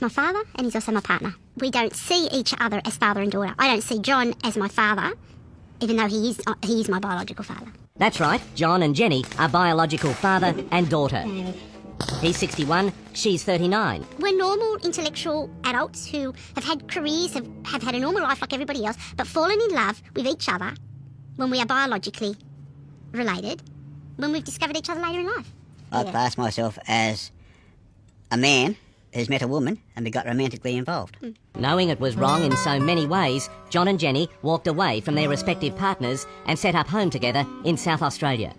my father and he's also my partner. We don't see each other as father and daughter. I don't see John as my father, even though he is my biological father. That's right, John and Jenny are biological father and daughter. He's 61, she's 39. We're normal, intellectual adults who have had careers, have had a normal life like everybody else, but fallen in love with each other when we are biologically related, when we've discovered each other later in life. I class myself as a man who's met a woman and we got romantically involved. Knowing it was wrong in so many ways, John and Jenny walked away from their respective partners and set up home together in South Australia.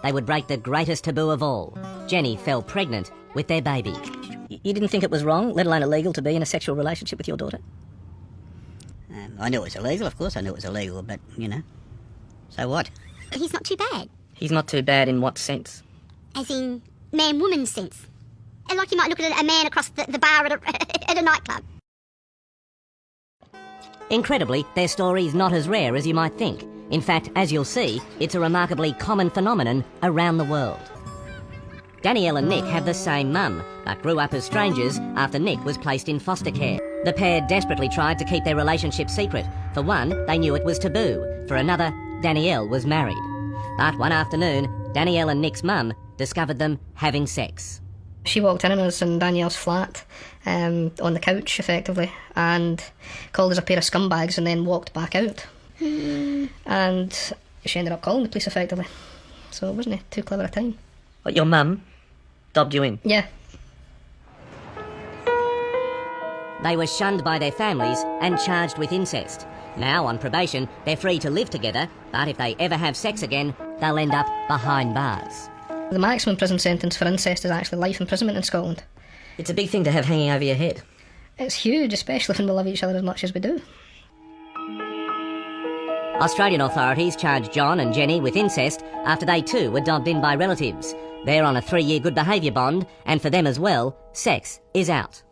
They would break the greatest taboo of all. Jenny fell pregnant with their baby. You didn't think it was wrong, let alone illegal, to be in a sexual relationship with your daughter? I knew it was illegal, of course I knew it was illegal, but, so what? He's not too bad. He's not too bad in what sense? As in man-woman sense. And like you might look at a man across the bar at a nightclub. Incredibly, their story's not as rare as you might think. In fact, as you'll see, it's a remarkably common phenomenon around the world. Danielle and Nick have the same mum, but grew up as strangers after Nick was placed in foster care. The pair desperately tried to keep their relationship secret. For one, they knew it was taboo. For another, Danielle was married. But one afternoon, Danielle and Nick's mum discovered them having sex. She walked in on us in Danielle's flat, on the couch, effectively, and called us a pair of scumbags and then walked back out. And she ended up calling the police, effectively. So it wasn't too clever a time. What, your mum dobbed you in? Yeah. They were shunned by their families and charged with incest. Now, on probation, they're free to live together, but if they ever have sex again, they'll end up behind bars. The maximum prison sentence for incest is actually life imprisonment in Scotland. It's a big thing to have hanging over your head. It's huge, especially when we love each other as much as we do. Australian authorities charged John and Jenny with incest after they too were dobbed in by relatives. They're on a 3-year good behaviour bond, and for them as well, sex is out.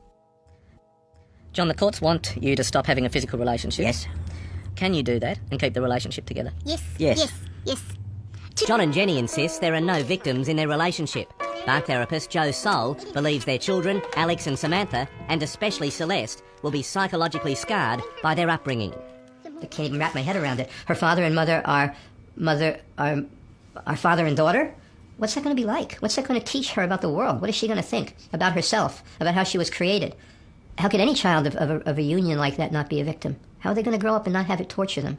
John, the courts want you to stop having a physical relationship. Yes. Can you do that and keep the relationship together? Yes. Yes. Yes. Yes. John and Jenny insist there are no victims in their relationship. But therapist Joe Soul believes their children, Alex and Samantha, and especially Celeste, will be psychologically scarred by their upbringing. I can't even wrap my head around it. Her father and mother are father and daughter. What's that going to be like? What's that going to teach her about the world? What is she going to think about herself, about how she was created? How could any child of a union like that not be a victim? How are they going to grow up and not have it torture them?